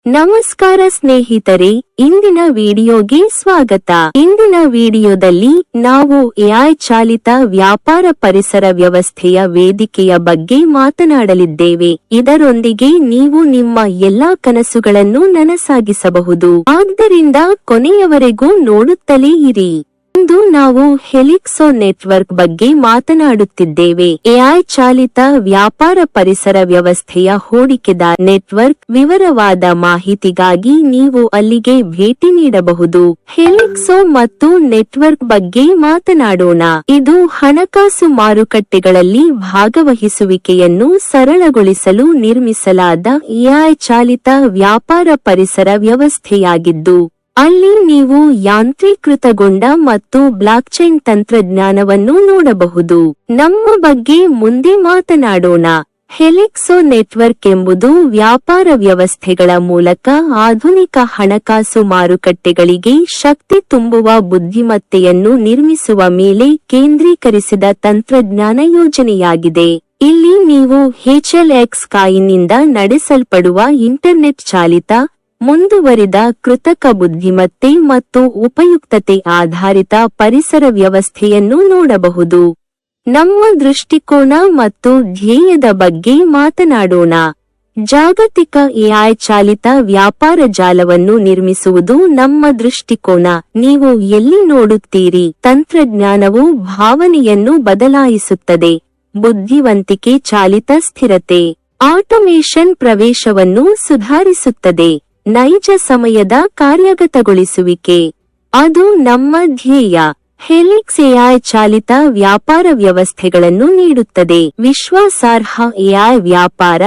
ನಮಸ್ಕಾರ ಸ್ನೇಹಿತರೆ, ಇಂದಿನ ವಿಡಿಯೋಗೆ ಸ್ವಾಗತ. ಇಂದಿನ ವಿಡಿಯೋದಲ್ಲಿ ನಾವು ಎಐ ಚಾಲಿತ ವ್ಯಾಪಾರ ಪರಿಸರ ವ್ಯವಸ್ಥೆಯ ವೇದಿಕೆಯ ಬಗ್ಗೆ ಮಾತನಾಡಲಿದ್ದೇವೆ. ಇದರೊಂದಿಗೆ ನೀವು ನಿಮ್ಮ ಎಲ್ಲಾ ಕನಸುಗಳನ್ನು ನನಸಾಗಿಸಬಹುದು. ಆದ್ದರಿಂದ ಕೊನೆಯವರೆಗೂ ನೋಡುತ್ತಲೇ ಇರಿ. ಇಂದು ನಾವು ಹೆಲಿಕ್ಸೋ ನೆಟ್ವರ್ಕ್ ಬಗ್ಗೆ ಮಾತನಾಡುತ್ತಿದ್ದೇವೆ. ಎಐ ಚಾಲಿತ ವ್ಯಾಪಾರ ಪರಿಸರ ವ್ಯವಸ್ಥೆಯ ಹೂಡಿಕೆದಾರ ನೆಟ್ವರ್ಕ್. ವಿವರವಾದ ಮಾಹಿತಿಗಾಗಿ ನೀವು ಅಲ್ಲಿಗೆ ಭೇಟಿ ನೀಡಬಹುದು. ಹೆಲಿಕ್ಸೋ ಮತ್ತು ನೆಟ್ವರ್ಕ್ ಬಗ್ಗೆ ಮಾತನಾಡೋಣ. ಇದು ಹಣಕಾಸು ಮಾರುಕಟ್ಟೆಗಳಲ್ಲಿ ಭಾಗವಹಿಸುವಿಕೆಯನ್ನು ಸರಳಗೊಳಿಸಲು ನಿರ್ಮಿಸಲಾದ ಎಐ ಚಾಲಿತ ವ್ಯಾಪಾರ ಪರಿಸರ ವ್ಯವಸ್ಥೆಯಾಗಿದ್ದು, ಅಲ್ಲಿ ನೀವು ಯಾಂತ್ರೀಕೃತಗೊಂಡ ಮತ್ತು ಬ್ಲಾಕ್ಚೈನ್ ತಂತ್ರಜ್ಞಾನವನ್ನು ನೋಡಬಹುದು. ನಮ್ಮ ಬಗ್ಗೆ ಮುಂದೆ ಮಾತನಾಡೋಣ. ಹೆಲಿಕ್ಸೋ ನೆಟ್ವರ್ಕ್ ಎಂಬುದು ವ್ಯಾಪಾರ ವ್ಯವಸ್ಥೆಗಳ ಮೂಲಕ ಆಧುನಿಕ ಹಣಕಾಸು ಮಾರುಕಟ್ಟೆಗಳಿಗೆ ಶಕ್ತಿ ತುಂಬುವ ಬುದ್ಧಿಮತ್ತೆಯನ್ನು ನಿರ್ಮಿಸುವ ಮೇಲೆ ಕೇಂದ್ರೀಕರಿಸಿದ ತಂತ್ರಜ್ಞಾನ ಯೋಜನೆಯಾಗಿದೆ. ಇಲ್ಲಿ ನೀವು HLX ಕಾಯಿನ್ನಿಂದ ನಡೆಸಲ್ಪಡುವ ಇಂಟರ್ನೆಟ್ ಚಾಲಿತ, ಮುಂದುವರಿದ ಕೃತಕ ಬುದ್ಧಿಮತ್ತೆ ಮತ್ತು ಉಪಯುಕ್ತತೆ ಆಧಾರಿತ ಪರಿಸರ ವ್ಯವಸ್ಥೆಯನ್ನು ನೋಡಬಹುದು. ನಮ್ಮ ದೃಷ್ಟಿಕೋನ ಮತ್ತು ಧ್ಯೇಯದ ಬಗ್ಗೆ ಮಾತನಾಡೋಣ. ಜಾಗತಿಕ ಎಐ ಚಾಲಿತ ವ್ಯಾಪಾರ ಜಾಲವನ್ನು ನಿರ್ಮಿಸುವುದು ನಮ್ಮ ದೃಷ್ಟಿಕೋನ. ನೀವು ಎಲ್ಲಿ ನೋಡುತ್ತೀರಿ? ತಂತ್ರಜ್ಞಾನವು ಭಾವನೆಯನ್ನು ಬದಲಾಯಿಸುತ್ತದೆ. ಬುದ್ಧಿವಂತಿಕೆ ಚಾಲಿತ ಸ್ಥಿರತೆ. ಆಟೋಮೇಷನ್ ಪ್ರವೇಶವನ್ನು ಸುಧಾರಿಸುತ್ತದೆ. ನೈಜ ಸಮಯದ ಕಾರ್ಯಗತಗೊಳಿಸುವಿಕೆ. ಅದು ನಮ್ಮ ಧ್ಯೇಯ. ಹೆಲಿಕ್ಸ್ ಎಐ ಚಾಲಿತ ವ್ಯಾಪಾರ ವ್ಯವಸ್ಥೆಗಳನ್ನು ನೀಡುತ್ತದೆ. ವಿಶ್ವಾಸಾರ್ಹ ಎಐ ವ್ಯಾಪಾರ,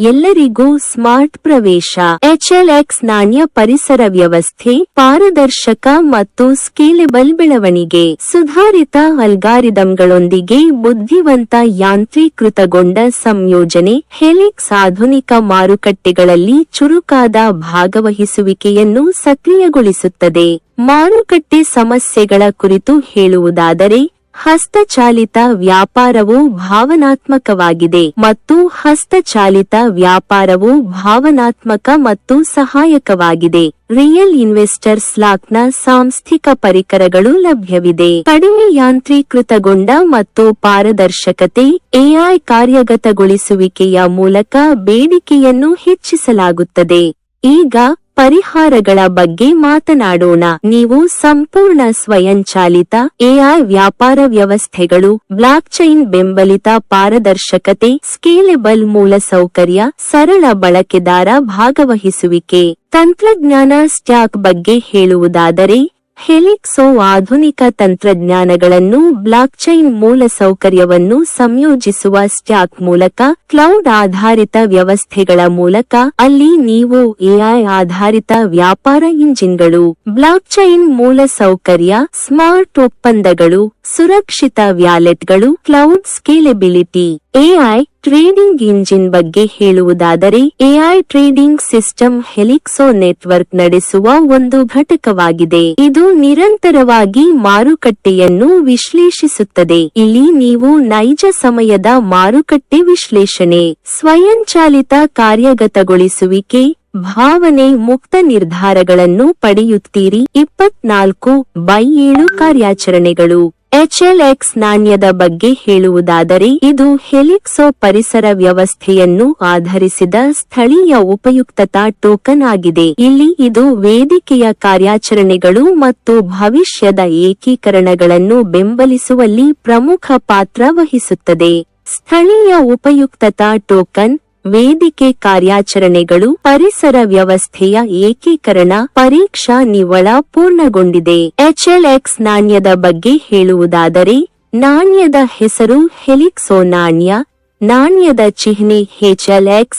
ಎಲ್ಲರಿಗೂ ಸ್ಮಾರ್ಟ್ ಪ್ರವೇಶ. HLX ನಾಣ್ಯ ಪರಿಸರ ವ್ಯವಸ್ಥೆ, ಪಾರದರ್ಶಕ ಮತ್ತು ಸ್ಕೇಲೆಬಲ್ ಬೆಳವಣಿಗೆ. ಸುಧಾರಿತ ಅಲ್ಗಾರಿದಮ್ಗಳೊಂದಿಗೆ ಬುದ್ಧಿವಂತ ಯಾಂತ್ರೀಕೃತಗೊಂಡ ಸಂಯೋಜನೆ. ಹೆಲಿಕ್ಸ್ ಆಧುನಿಕ ಮಾರುಕಟ್ಟೆಗಳಲ್ಲಿ ಚುರುಕಾದ ಭಾಗವಹಿಸುವಿಕೆಯನ್ನು ಸಕ್ರಿಯಗೊಳಿಸುತ್ತದೆ. ಮಾರುಕಟ್ಟೆ ಸಮಸ್ಯೆಗಳ ಕುರಿತು ಹೇಳುವುದಾದರೆ, ಹಸ್ತಚಾಲಿತ ವ್ಯಾಪಾರವು ಭಾವನಾತ್ಮಕವಾಗಿದೆ ಮತ್ತು ಹಸ್ತಚಾಲಿತ ವ್ಯಾಪಾರವು ಭಾವನಾತ್ಮಕ ಮತ್ತು ಸಹಾಯಕವಾಗಿದೆ. ರಿಯಲ್ ಇನ್ವೆಸ್ಟರ್ ಸ್ಲಾಕ್ನ ಸಾಂಸ್ಥಿಕ ಪರಿಕರಗಳು ಲಭ್ಯವಿದೆ. ಕಡಿಮೆ ಯಾಂತ್ರೀಕೃತಗೊಂಡ ಮತ್ತು ಪಾರದರ್ಶಕತೆ. ಎಐ ಕಾರ್ಯಗತಗೊಳಿಸುವಿಕೆಯ ಮೂಲಕ ಬೇಡಿಕೆಯನ್ನು ಹೆಚ್ಚಿಸಲಾಗುತ್ತದೆ. ಈಗ ಪರಿಹಾರಗಳ ಬಗ್ಗೆ ಮಾತನಾಡೋಣ. ನೀವು ಸಂಪೂರ್ಣ ಸ್ವಯಂಚಾಲಿತ ಎಐ ವ್ಯಾಪಾರ ವ್ಯವಸ್ಥೆಗಳು, ಬ್ಲಾಕ್ಚೈನ್ ಬೆಂಬಲಿತ ಪಾರದರ್ಶಕತೆ, ಸ್ಕೇಲೆಬಲ್ ಮೂಲಸೌಕರ್ಯ, ಸರಳ ಬಳಕೆದಾರ ಭಾಗವಹಿಸುವಿಕೆ. ತಂತ್ರಜ್ಞಾನ ಸ್ಟ್ಯಾಕ್ ಬಗ್ಗೆ ಹೇಳುವುದಾದರೆ, ಹೆಲಿಕ್ಸೋ ಆಧುನಿಕ ತಂತ್ರಜ್ಞಾನಗಳನ್ನು ಬ್ಲಾಕ್ಚೈನ್ ಮೂಲಸೌಕರ್ಯವನ್ನು ಸಂಯೋಜಿಸುವ ಸ್ಟ್ಯಾಕ್ ಮೂಲಕ, ಕ್ಲೌಡ್ ಆಧಾರಿತ ವ್ಯವಸ್ಥೆಗಳ ಮೂಲಕ, ಅಲ್ಲಿ ನೀವು ಎಐ ಆಧಾರಿತ ವ್ಯಾಪಾರ ಇಂಜಿನ್ಗಳು, ಬ್ಲಾಕ್ಚೈನ್ ಮೂಲಸೌಕರ್ಯ, ಸ್ಮಾರ್ಟ್ ಒಪ್ಪಂದಗಳು, ಸುರಕ್ಷಿತ ವ್ಯಾಲೆಟ್ಗಳು, cloud scalability. AI trading engine ಬಗ್ಗೆ ಹೇಳುವುದಾದರೆ, AI trading system Helixo network ನಡೆಸುವ ಒಂದು ಘಟಕವಾಗಿದೆ. ಇದು ನಿರಂತರವಾಗಿ ಮಾರುಕಟ್ಟೆಯನ್ನು ವಿಶ್ಲೇಷಿಸುತ್ತದೆ. ಇಲ್ಲಿ ನೀವು ನೈಜ ಸಮಯದ ಮಾರುಕಟ್ಟೆ ವಿಶ್ಲೇಷಣೆ, ಸ್ವಯಂಚಾಲಿತ ಕಾರ್ಯಗತಗೊಳಿಸುವಿಕೆ, ಭಾವನೆ ಮುಕ್ತ ನಿರ್ಧಾರಗಳನ್ನು ಪಡೆಯುತ್ತೀರಿ. 24/7 ಕಾರ್ಯಾಚರಣೆಗಳು. HLX ನಾಣ್ಯದ ಬಗ್ಗೆ ಹೇಳುವುದಾದರೆ, ಇದು ಹೆಲಿಕ್ಸೋ ಪರಿಸರ ವ್ಯವಸ್ಥೆಯನ್ನು ಆಧರಿಸಿದ ಸ್ಥಳೀಯ ಉಪಯುಕ್ತತಾ ಟೋಕನ್ ಆಗಿದೆ. ಇಲ್ಲಿ ಇದು ವೇದಿಕೆಯ ಕಾರ್ಯಾಚರಣೆಗಳು ಮತ್ತು ಭವಿಷ್ಯದ ಏಕೀಕರಣಗಳನ್ನು ಬೆಂಬಲಿಸುವಲ್ಲಿ ಪ್ರಮುಖ ಪಾತ್ರ ವಹಿಸುತ್ತದೆ. ಸ್ಥಳೀಯ ಉಪಯುಕ್ತತಾ ಟೋಕನ್, ವೇದಿಕೆ ಕಾರ್ಯಾಚರಣೆಗಳು, ಪರಿಸರ ವ್ಯವಸ್ಥೆಯ ಏಕೀಕರಣ, ಪರೀಕ್ಷಾ ನಿವ್ವಳ ಪೂರ್ಣಗೊಂಡಿದೆ. HLX ನಾಣ್ಯದ ಬಗ್ಗೆ ಹೇಳುವುದಾದರೆ, ನಾಣ್ಯದ ಹೆಸರು ಹೆಲಿಕ್ಸೋ ನಾಣ್ಯ, ನಾಣ್ಯದ ಚಿಹ್ನೆ HLX,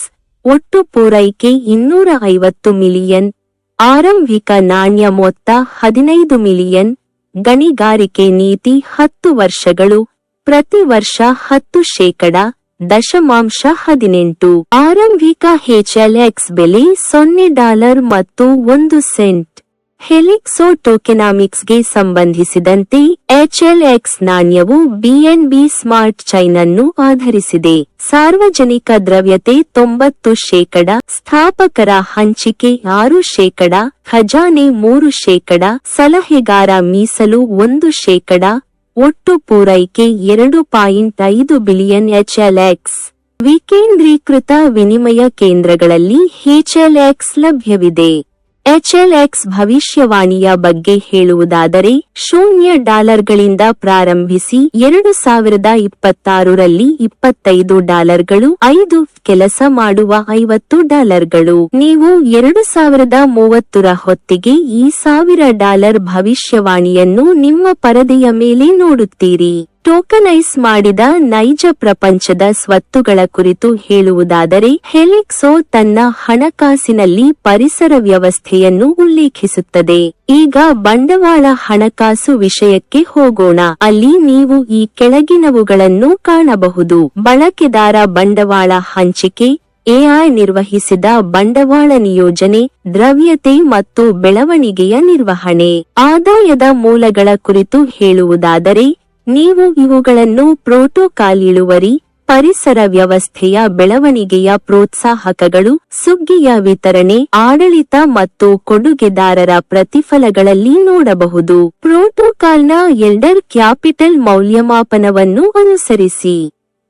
ಒಟ್ಟು ಪೂರೈಕೆ 250 ಮಿಲಿಯನ್, ಆರಂಭಿಕ ನಾಣ್ಯ ಮೊತ್ತ 15 ಮಿಲಿಯನ್, ಗಣಿಗಾರಿಕೆ ನೀತಿ 10 ವರ್ಷಗಳು, ಪ್ರತಿ ವರ್ಷ 10%, 0.18. ಆರಂಭಿಕ HLX ಬೆಲೆ $0 ಮತ್ತು 1 ಸೆಂಟ್. ಹೆಲಿಕ್ಸೋ ಟೋಕೆನಾಮಿಕ್ಸ್ಗೆ ಸಂಬಂಧಿಸಿದಂತೆ HLX ನಾಣ್ಯವು BNB ಸ್ಮಾರ್ಟ್ ಚೈನ್ ಅನ್ನು ಆಧರಿಸಿದೆ. ಸಾರ್ವಜನಿಕ ದ್ರವ್ಯತೆ 90%, ಸ್ಥಾಪಕರ ಹಂಚಿಕೆ 6%, ಖಜಾನೆ 3%, ಸಲಹೆಗಾರ ಮೀಸಲು 1%, ಒಟ್ಟು ಪೂರೈಕೆ 2.5 ಬಿಲಿಯನ್. HLX ವಿಕೇಂದ್ರೀಕೃತ ವಿನಿಮಯ ಕೇಂದ್ರಗಳಲ್ಲಿ HLX ಲಭ್ಯವಿದೆ. HLX ಭವಿಷ್ಯವಾಣಿಯ ಬಗ್ಗೆ ಹೇಳುವುದಾದರೆ, $0 ಪ್ರಾರಂಭಿಸಿ 2026ರಲ್ಲಿ $25, 5 ಕೆಲಸ ಮಾಡುವ $50. ನೀವು 2030ರ ಹೊತ್ತಿಗೆ ಈ $1000 ಭವಿಷ್ಯವಾಣಿಯನ್ನು ನಿಮ್ಮ ಪರದೆಯ ಮೇಲೆ ನೋಡುತ್ತೀರಿ. ಟೋಕನೈಸ್ ಮಾಡಿದ ನೈಜ ಪ್ರಪಂಚದ ಸ್ವತ್ತುಗಳ ಕುರಿತು ಹೇಳುವುದಾದರೆ, ಹೆಲಿಕ್ಸೋ ತನ್ನ ಹಣಕಾಸಿನಲ್ಲಿ ಪರಿಸರ ವ್ಯವಸ್ಥೆಯನ್ನು ಉಲ್ಲೇಖಿಸುತ್ತದೆ. ಈಗ ಬಂಡವಾಳ ಹಣಕಾಸು ವಿಷಯಕ್ಕೆ ಹೋಗೋಣ. ಅಲ್ಲಿ ನೀವು ಈ ಕೆಳಗಿನವುಗಳನ್ನು ಕಾಣಬಹುದು: ಬಳಕೆದಾರ ಬಂಡವಾಳ ಹಂಚಿಕೆ, AI ನಿರ್ವಹಿಸಿದ ಬಂಡವಾಳ ನಿಯೋಜನೆ, ದ್ರವ್ಯತೆ ಮತ್ತು ಬೆಳವಣಿಗೆಯ ನಿರ್ವಹಣೆ. ಆದಾಯದ ಮೂಲಗಳ ಕುರಿತು ಹೇಳುವುದಾದರೆ, ನೀವು ಇವುಗಳನ್ನು ಪ್ರೋಟೋಕಾಲ್ ಇಳುವರಿ, ಪರಿಸರ ವ್ಯವಸ್ಥೆಯ ಬೆಳವಣಿಗೆಯ ಪ್ರೋತ್ಸಾಹಕಗಳು, ಸುಗ್ಗಿಯ ವಿತರಣೆ, ಆಡಳಿತ ಮತ್ತು ಕೊಡುಗೆದಾರರ ಪ್ರತಿಫಲಗಳಲ್ಲಿ ನೋಡಬಹುದು. ಪ್ರೋಟೋಕಾಲ್ನ ಎಲ್ಡರ್ ಕ್ಯಾಪಿಟಲ್ ಮೌಲ್ಯಮಾಪನವನ್ನು ಅನುಸರಿಸಿ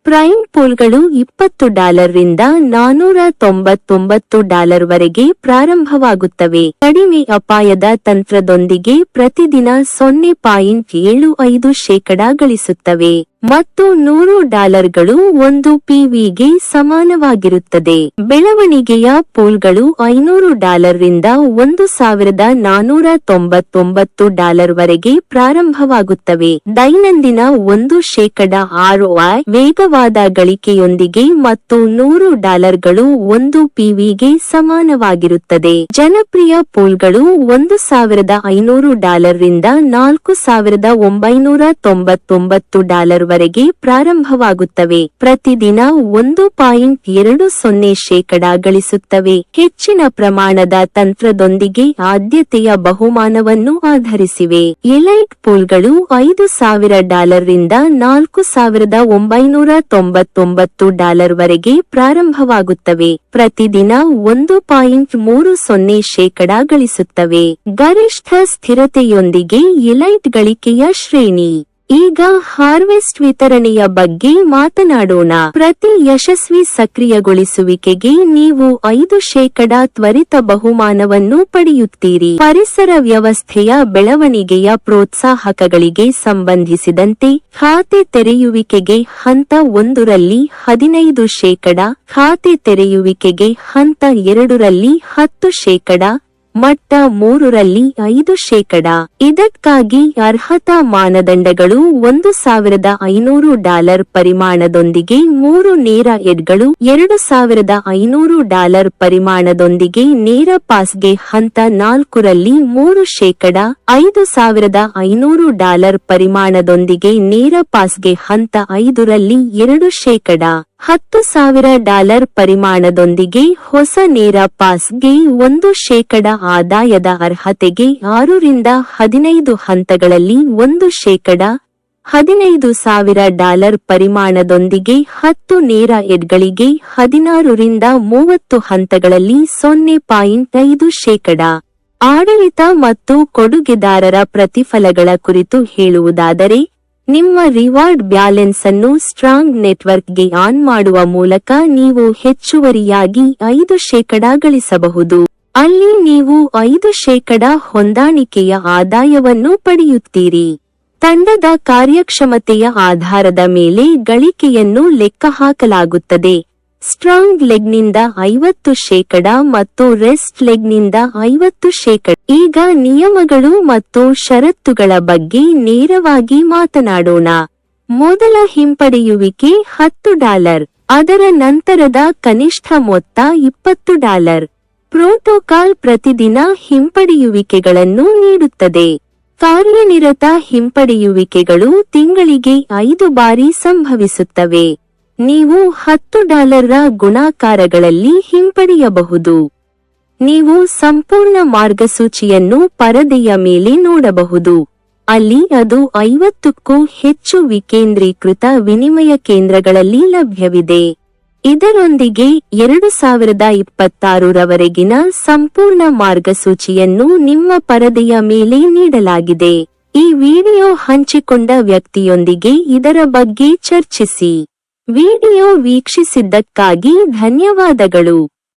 ಪ್ರೈಮ್ ಪೂಲ್ಗಳು $20 ರಿಂದ $499 ವರೆಗೆ ಪ್ರಾರಂಭವಾಗುತ್ತವೆ. ಕಡಿಮೆ ಅಪಾಯದ ತಂತ್ರದೊಂದಿಗೆ ಪ್ರತಿದಿನ 0.75% ಗಳಿಸುತ್ತವೆ ಮತ್ತು $100 1 PVಗೆ ಸಮಾನವಾಗಿರುತ್ತದೆ. ಬೆಳವಣಿಗೆಯ ಪೂಲ್ಗಳು $500 ರಿಂದ $1,499 ವರೆಗೆ ಪ್ರಾರಂಭವಾಗುತ್ತವೆ. ದೈನಂದಿನ 1% ROI ವೇಗವಾದ ಗಳಿಕೆಯೊಂದಿಗೆ ಮತ್ತು $100 1 PVಗೆ ಸಮಾನವಾಗಿರುತ್ತದೆ. ಜನಪ್ರಿಯ ಪೂಲ್ಗಳು $1,500 ರಿಂದ $4,999 ವರೆಗೆ ಪ್ರಾರಂಭವಾಗುತ್ತವೆ. ಪ್ರತಿದಿನ 1.20% ಗಳಿಸುತ್ತವೆ. ಹೆಚ್ಚಿನ ಪ್ರಮಾಣದ ತಂತ್ರದೊಂದಿಗೆ ಆದ್ಯತೆಯ ಬಹುಮಾನವನ್ನು ಆಧರಿಸಿವೆ. ಎಲೈಟ್ ಪೂಲ್ಗಳು $5,000 ರಿಂದ $4,999 ವರೆಗೆ ಪ್ರಾರಂಭವಾಗುತ್ತವೆ. ಪ್ರತಿದಿನ 1.30% ಗಳಿಸುತ್ತವೆ. ಗರಿಷ್ಠ ಸ್ಥಿರತೆಯೊಂದಿಗೆ ಎಲೈಟ್ ಗಳಿಕೆಯ ಶ್ರೇಣಿ. ಈಗ ಹಾರ್ವೆಸ್ಟ್ ವಿತರಣೆಯ ಬಗ್ಗೆ ಮಾತನಾಡೋಣ. ಪ್ರತಿ ಯಶಸ್ವಿ ಸಕ್ರಿಯಗೊಳಿಸುವಿಕೆಗೆ ನೀವು 5% ತ್ವರಿತ ಬಹುಮಾನವನ್ನು ಪಡೆಯುತ್ತೀರಿ. ಪರಿಸರ ವ್ಯವಸ್ಥೆಯ ಬೆಳವಣಿಗೆಯ ಪ್ರೋತ್ಸಾಹಕಗಳಿಗೆ ಸಂಬಂಧಿಸಿದಂತೆ, ಖಾತೆ ತೆರೆಯುವಿಕೆಗೆ ಹಂತ 1ರಲ್ಲಿ 15%, ಖಾತೆ ತೆರೆಯುವಿಕೆಗೆ ಹಂತ 2ರಲ್ಲಿ 10%, ಮಟ್ಟ 3ರಲ್ಲಿ 5%. ಇದಕ್ಕಾಗಿ ಅರ್ಹತಾ ಮಾನದಂಡಗಳು $1,500 ಪರಿಮಾಣದೊಂದಿಗೆ 3 ನೇರ ಎಡ್ಗಳು, $2,500 ಪರಿಮಾಣದೊಂದಿಗೆ ನೇರ ಪಾಸ್ಗೆ ಹಂತ 4ರಲ್ಲಿ 3%, $5,500 ಪರಿಮಾಣದೊಂದಿಗೆ ನೇರ ಪಾಸ್ಗೆ ಹಂತ 5ರಲ್ಲಿ 2%, $10,000 ಪರಿಮಾಣದೊಂದಿಗೆ ಹೊಸ ನೇರ ಪಾಸ್ಗೆ 1% ಆದಾಯದ ಅರ್ಹತೆಗೆ 6 ರಿಂದ 15 ಹಂತಗಳಲ್ಲಿ 1%, $15,000 ಪರಿಮಾಣದೊಂದಿಗೆ 10 ನೇರ ಎಡ್ಗಳಿಗೆ 16 ರಿಂದ 30 ಹಂತಗಳಲ್ಲಿ 0.5%. ಆಡಳಿತ ಮತ್ತು ಕೊಡುಗೆದಾರರ ಪ್ರತಿಫಲಗಳ ಕುರಿತು ಹೇಳುವುದಾದರೆ, ನಿಮ್ಮ ರಿವಾರ್ಡ್ ಬ್ಯಾಲೆನ್ಸ್ ಅನ್ನು ಸ್ಟ್ರಾಂಗ್ ನೆಟ್ವರ್ಕ್ಗೆ ಆನ್ ಮಾಡುವ ಮೂಲಕ ನೀವು ಹೆಚ್ಚುವರಿಯಾಗಿ 5% ಗಳಿಸಬಹುದು. ಅಲ್ಲಿ ನೀವು 5% ಹೊಂದಾಣಿಕೆಯ ಆದಾಯವನ್ನು ಪಡೆಯುತ್ತೀರಿ. ತಂಡದ ಕಾರ್ಯಕ್ಷಮತೆಯ ಆಧಾರದ ಮೇಲೆ ಗಳಿಕೆಯನ್ನು ಲೆಕ್ಕಹಾಕಲಾಗುತ್ತದೆ. ಸ್ಟ್ರಾಂಗ್ ಲೆಗ್ನಿಂದ 50% ಮತ್ತು ರೆಸ್ಟ್ ಲೆಗ್ನಿಂದ 50%. ಈಗ ನಿಯಮಗಳು ಮತ್ತು ಷರತ್ತುಗಳ ಬಗ್ಗೆ ನೇರವಾಗಿ ಮಾತನಾಡೋಣ. ಮೊದಲ ಹಿಂಪಡೆಯುವಿಕೆ $10, ಅದರ ನಂತರದ ಕನಿಷ್ಠ ಮೊತ್ತ $20. ಪ್ರೋಟೋಕಾಲ್ ಪ್ರತಿದಿನ ಹಿಂಪಡೆಯುವಿಕೆಗಳನ್ನು ನೀಡುತ್ತದೆ. ಕಾರ್ಯನಿರತ ಹಿಂಪಡೆಯುವಿಕೆಗಳು ತಿಂಗಳಿಗೆ 5 ಬಾರಿ ಸಂಭವಿಸುತ್ತವೆ. ನೀವು $10 ಗುಣಾಕಾರಗಳಲ್ಲಿ ಹಿಂಪಡೆಯಬಹುದು. ನೀವು ಸಂಪೂರ್ಣ ಮಾರ್ಗಸೂಚಿಯನ್ನು ಪರದೆಯ ಮೇಲೆ ನೋಡಬಹುದು. ಅಲ್ಲಿ ಅದು 50ಕ್ಕೂ ಹೆಚ್ಚು ವಿಕೇಂದ್ರೀಕೃತ ವಿನಿಮಯ ಕೇಂದ್ರಗಳಲ್ಲಿ ಲಭ್ಯವಿದೆ. ಇದರೊಂದಿಗೆ 2026 ರವರೆಗಿನ ಸಂಪೂರ್ಣ ಮಾರ್ಗಸೂಚಿಯನ್ನು ನಿಮ್ಮ ಪರದೆಯ ಮೇಲೆ ನೀಡಲಾಗಿದೆ. ಈ ವಿಡಿಯೋ ಹಂಚಿಕೊಂಡ ವ್ಯಕ್ತಿಯೊಂದಿಗೆ ಇದರ ಬಗ್ಗೆ ಚರ್ಚಿಸಿ. ವಿಡಿಯೋ ವೀಕ್ಷಿಸಿದ್ದಕ್ಕಾಗಿ ಧನ್ಯವಾದಗಳು.